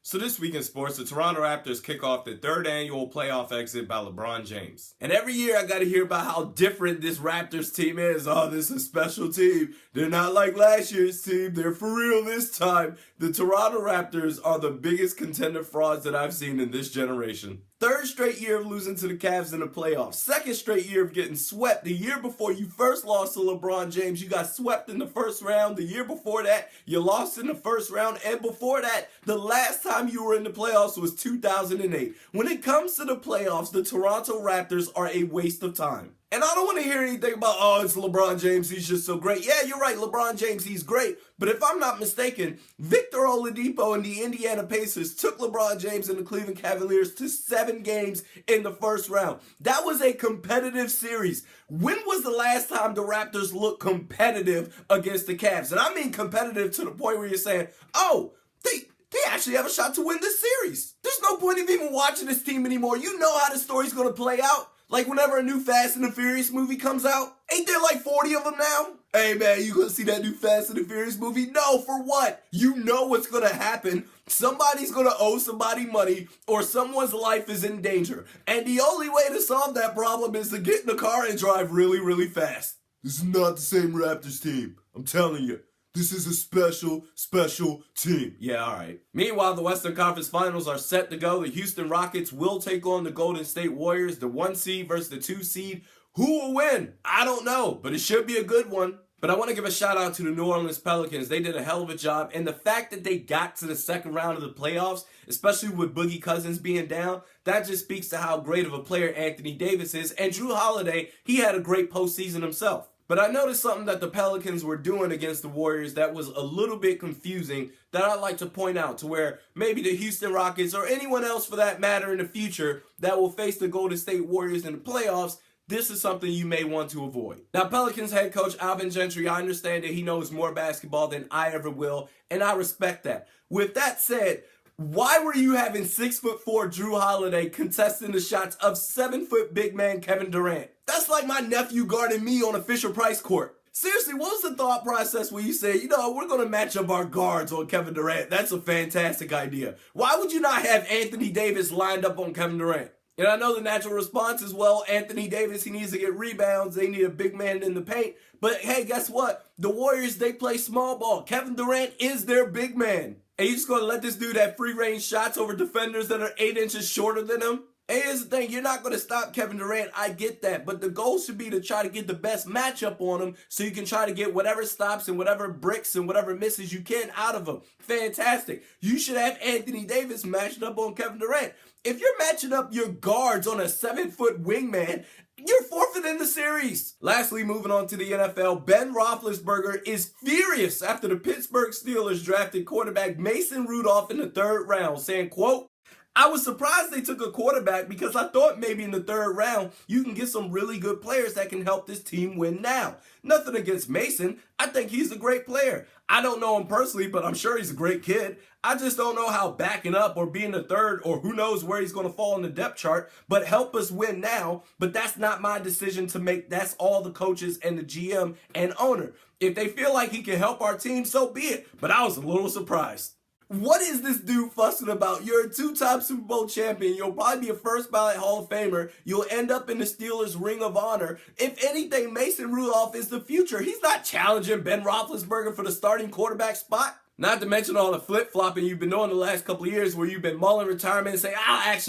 So this week in sports, the Toronto Raptors kick off the third annual playoff exit by LeBron James. And every year I got to hear about how different this Raptors team is. Oh, this is a special team. They're not like last year's team. They're for real this time. The Toronto Raptors are the biggest contender frauds that I've seen in this generation. Third straight year of losing to the Cavs in the playoffs. Second straight year of getting swept. The year before you first lost to LeBron James, you got swept in the first round. The year before that, you lost in the first round. And before that, the last time you were in the playoffs was 2008. When it comes to the playoffs, the Toronto Raptors are a waste of time. And I don't want to hear anything about, oh, it's LeBron James, he's just so great. Yeah, you're right, LeBron James, he's great. But if I'm not mistaken, Victor Oladipo and the Indiana Pacers took LeBron James and the Cleveland Cavaliers to 7 games in the first round. That was a competitive series. When was the last time the Raptors looked competitive against the Cavs? And I mean competitive to the point where you're saying, oh, they actually have a shot to win this series. There's no point of even watching this team anymore. You know how the story's going to play out. Like whenever a new Fast and the Furious movie comes out, ain't there like 40 of them now? Hey man, you gonna see that new Fast and the Furious movie? No, for what? You know what's gonna happen. Somebody's gonna owe somebody money or someone's life is in danger. And the only way to solve that problem is to get in the car and drive really, really fast. This is not the same Raptors team. I'm telling you. This is a special team. Yeah, all right. Meanwhile, the Western Conference Finals are set to go. The Houston Rockets will take on the Golden State Warriors, the 1 seed versus the 2 seed. Who will win? I don't know, but it should be a good one. But I want to give a shout out to the New Orleans Pelicans. They did a hell of a job. And the fact that they got to the second round of the playoffs, especially with Boogie Cousins being down, that just speaks to how great of a player Anthony Davis is. And Drew Holiday, he had a great postseason himself. But I noticed something that the Pelicans were doing against the Warriors that was a little bit confusing that I'd like to point out to where maybe the Houston Rockets or anyone else for that matter in the future that will face the Golden State Warriors in the playoffs, this is something you may want to avoid. Now, Pelicans head coach Alvin Gentry, I understand that he knows more basketball than I ever will, and I respect that. With that said, why were you having 6'4" Drew Holiday contesting the shots of 7' big man Kevin Durant? That's like my nephew guarding me on a Fisher-Price court. Seriously, what was the thought process when you said, we're going to match up our guards on Kevin Durant? That's a fantastic idea. Why would you not have Anthony Davis lined up on Kevin Durant? And I know the natural response is, well, Anthony Davis, he needs to get rebounds. They need a big man in the paint. But hey, guess what? The Warriors, they play small ball. Kevin Durant is their big man. And you just going to let this dude have free-range shots over defenders that are 8 inches shorter than him? And here's the thing, you're not going to stop Kevin Durant, I get that, but the goal should be to try to get the best matchup on him so you can try to get whatever stops and whatever bricks and whatever misses you can out of him. Fantastic. You should have Anthony Davis matched up on Kevin Durant. If you're matching up your guards on a 7-foot wingman, you're forfeiting the series. Lastly, moving on to the NFL, Ben Roethlisberger is furious after the Pittsburgh Steelers drafted quarterback Mason Rudolph in the 3rd round, saying, quote, I was surprised they took a quarterback because I thought maybe in the 3rd round you can get some really good players that can help this team win now. Nothing against Mason. I think he's a great player. I don't know him personally, but I'm sure he's a great kid. I just don't know how backing up or being the 3rd or who knows where he's going to fall in the depth chart, but help us win now. But that's not my decision to make. That's all the coaches and the GM and owner. If they feel like he can help our team, so be it. But I was a little surprised. What is this dude fussing about? You're a 2-time Super Bowl champion. You'll probably be a first ballot Hall of Famer. You'll end up in the Steelers' Ring of Honor. If anything, Mason Rudolph is the future. He's not challenging Ben Roethlisberger for the starting quarterback spot. Not to mention all the flip-flopping you've been doing the last couple of years where you've been mulling retirement and say,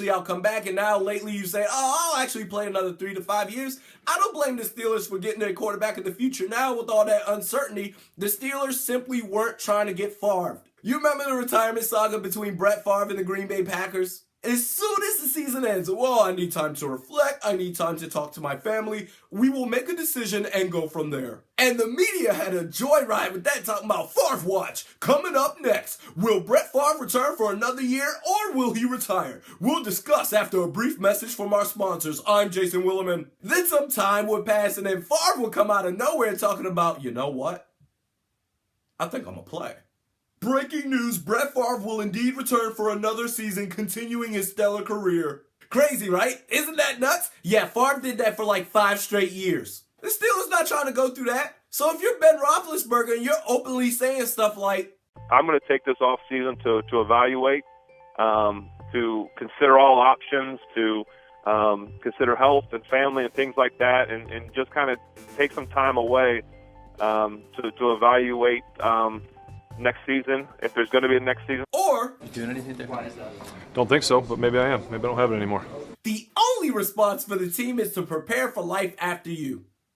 I'll come back. And now lately you say, I'll actually play another 3 to 5 years. I don't blame the Steelers for getting their quarterback in the future. Now with all that uncertainty, the Steelers simply weren't trying to get Favre. You remember the retirement saga between Brett Favre and the Green Bay Packers? As soon as the season ends, well, I need time to reflect. I need time to talk to my family. We will make a decision and go from there. And the media had a joyride with that, talking about Favre Watch. Coming up next, will Brett Favre return for another year or will he retire? We'll discuss after a brief message from our sponsors. I'm Jason Williman. Then some time would pass and then Favre would come out of nowhere talking about, you know what? I think I'm going to play. Breaking news, Brett Favre will indeed return for another season, continuing his stellar career. Crazy, right? Isn't that nuts? Yeah, Favre did that for like 5 straight years. The Steelers not trying to go through that. So if you're Ben Roethlisberger and you're openly saying stuff like, I'm going to take this off season to evaluate. to consider all options, to consider health and family and things like that, and just kind of take some time away to evaluate next season, if there's going to be a next season. Or, you doing anything there? Why is that? Don't think so, but maybe I am. Maybe I don't have it anymore. the only response for the team is to prepare for life after you.